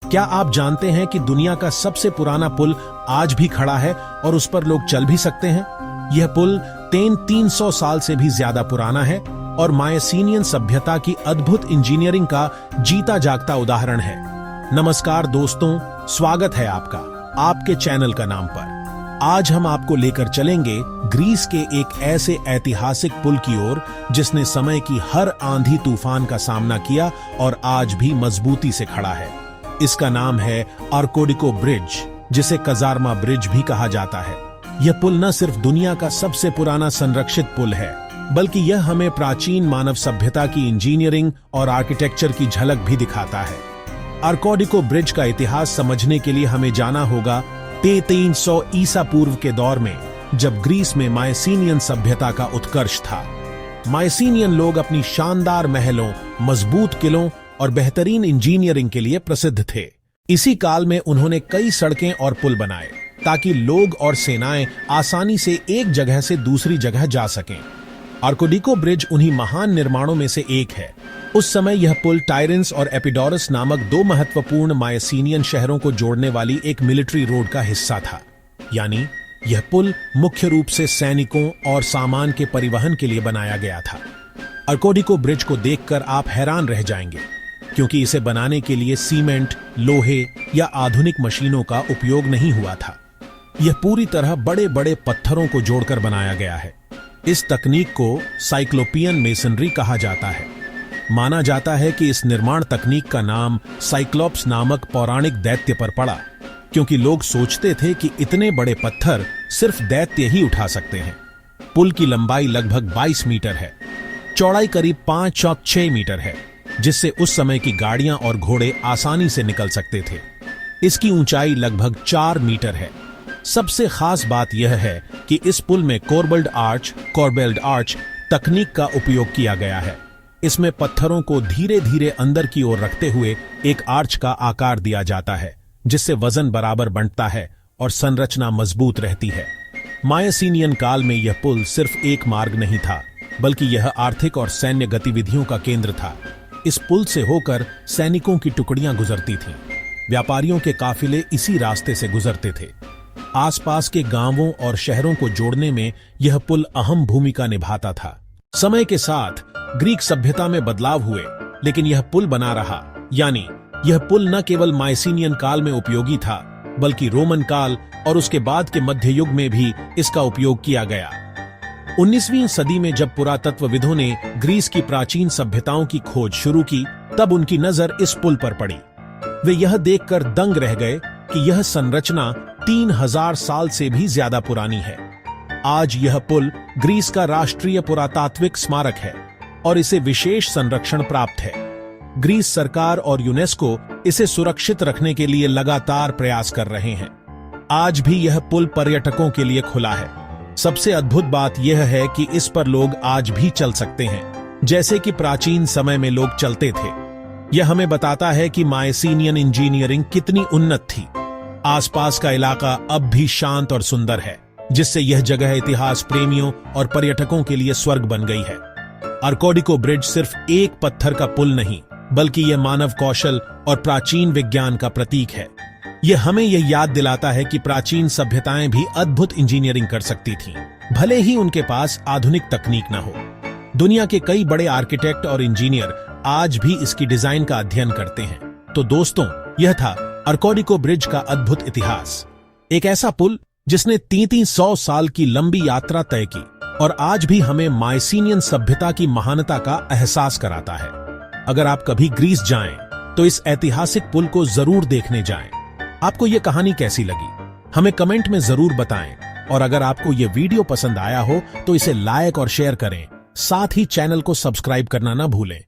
क्या आप जानते हैं कि दुनिया का सबसे पुराना पुल आज भी खड़ा है और उस पर लोग चल भी सकते हैं? यह पुल 300 साल से भी ज्यादा पुराना है और मायसीनियन सभ्यता की अद्भुत इंजीनियरिंग का जीता जागता उदाहरण है। नमस्कार दोस्तों, स्वागत है आपका आपके चैनल का नाम पर। आज हम आपको लेकर चलेंगे ग्रीस के एक ऐसे ऐतिहासिक पुल की ओर जिसने समय की हर आंधी तूफान का सामना किया और आज भी मजबूती से खड़ा है। इसका नाम है आर्कोडिको ब्रिज, जिसे कजार्मा ब्रिज भी कहा जाता है। यह पुल न सिर्फ दुनिया का सबसे पुराना संरक्षित पुल है, बल्कि यह हमें प्राचीन मानव सभ्यता की इंजीनियरिंग और आर्किटेक्चर की झलक भी दिखाता है। आर्कोडिको ब्रिज का इतिहास समझने के लिए हमें जाना होगा 300 ईसा पूर्व के दौर में, जब ग्रीस में मायसीनियन सभ्यता का उत्कर्ष था। मायसीनियन लोग अपनी शानदार महलों, मजबूत किलों और बेहतरीन इंजीनियरिंग के लिए प्रसिद्ध थे। इसी काल में उन्होंने कई सड़कें और पुल बनाए ताकि लोग और सेनाएं आसानी से एक जगह से दूसरी जगह जा सकें। आर्कोडिको ब्रिज उन्हीं महान निर्माणों में से एक है। उस समय यह पुल टायरेंस और एपिडोरस नामक दो महत्वपूर्ण मायसीनियन शहरों को जोड़ने वाली एक मिलिट्री रोड का हिस्सा था। यानी यह पुल मुख्य रूप से सैनिकों और सामान के परिवहन के लिए बनाया गया था। आर्कोडिको ब्रिज को देखकर आप हैरान रह जाएंगे, क्योंकि इसे बनाने के लिए सीमेंट, लोहे या आधुनिक मशीनों का उपयोग नहीं हुआ था। यह पूरी तरह बड़े बड़े पत्थरों को जोड़कर बनाया गया है। इस तकनीक को साइक्लोपियन मेसनरी कहा जाता है। माना जाता है कि इस निर्माण तकनीक का नाम साइक्लोप्स नामक पौराणिक दैत्य पर पड़ा, क्योंकि लोग सोचते थे कि इतने बड़े पत्थर सिर्फ दैत्य ही उठा सकते हैं। पुल की लंबाई लगभग 22 मीटर है, चौड़ाई करीब 5-6 मीटर है, जिससे उस समय की गाड़ियां और घोड़े आसानी से निकल सकते थे। इसकी ऊंचाई लगभग 4 मीटर है। सबसे खास बात यह है कि इस पुल में कॉर्बेल्ड आर्च तकनीक का उपयोग किया गया है। इसमें पत्थरों को धीरे धीरे अंदर की ओर रखते हुए एक आर्च का आकार दिया जाता है, जिससे वजन बराबर बंटता है और संरचना मजबूत रहती है। मायसीनियन काल में यह पुल सिर्फ एक मार्ग नहीं था, बल्कि यह आर्थिक और सैन्य गतिविधियों का केंद्र था। इस पुल से होकर सैनिकों की टुकड़ियां गुजरती थीं। व्यापारियों के काफिले इसी रास्ते से गुजरते थे। आसपास के गांवों और शहरों को जोड़ने में यह पुल अहम भूमिका निभाता था। समय के साथ ग्रीक सभ्यता में बदलाव हुए, लेकिन यह पुल बना रहा। यानी यह पुल न केवल मायसीनियन काल में उपयोगी था, बल्कि रोमन काल और उसके बाद के मध्य युग में भी इसका उपयोग किया गया। 19वीं सदी में जब पुरातत्वविदों ने ग्रीस की प्राचीन सभ्यताओं की खोज शुरू की, तब उनकी नजर इस पुल पर पड़ी। वे यह देखकर दंग रह गए कि यह संरचना 3000 साल से भी ज्यादा पुरानी है। आज यह पुल ग्रीस का राष्ट्रीय पुरातात्विक स्मारक है और इसे विशेष संरक्षण प्राप्त है। ग्रीस सरकार और यूनेस्को इसे सुरक्षित रखने के लिए लगातार प्रयास कर रहे हैं। आज भी यह पुल पर्यटकों के लिए खुला है। सबसे अद्भुत बात यह है कि इस पर लोग आज भी चल सकते हैं, जैसे कि प्राचीन समय में लोग चलते थे। यह हमें बताता है कि मायसीनियन इंजीनियरिंग कितनी उन्नत थी। आसपास का इलाका अब भी शांत और सुंदर है, जिससे यह जगह इतिहास प्रेमियों और पर्यटकों के लिए स्वर्ग बन गई है। आर्कोडिको ब्रिज सिर्फ एक पत्थर का पुल नहीं, बल्कि यह मानव कौशल और प्राचीन विज्ञान का प्रतीक है। यह हमें यह याद दिलाता है कि प्राचीन सभ्यताएं भी अद्भुत इंजीनियरिंग कर सकती थीं, भले ही उनके पास आधुनिक तकनीक न हो। दुनिया के कई बड़े आर्किटेक्ट और इंजीनियर आज भी इसकी डिजाइन का अध्ययन करते हैं। तो दोस्तों, यह था आर्कोडिको ब्रिज का अद्भुत इतिहास। एक ऐसा पुल जिसने 300 साल की लंबी यात्रा तय की और आज भी हमें मायसीनियन सभ्यता की महानता का एहसास कराता है। अगर आप कभी ग्रीस जाएं, तो इस ऐतिहासिक पुल को जरूर देखने जाएं। आपको यह कहानी कैसी लगी, हमें कमेंट में जरूर बताएं। और अगर आपको यह वीडियो पसंद आया हो तो इसे लाइक और शेयर करें। साथ ही चैनल को सब्सक्राइब करना ना भूलें।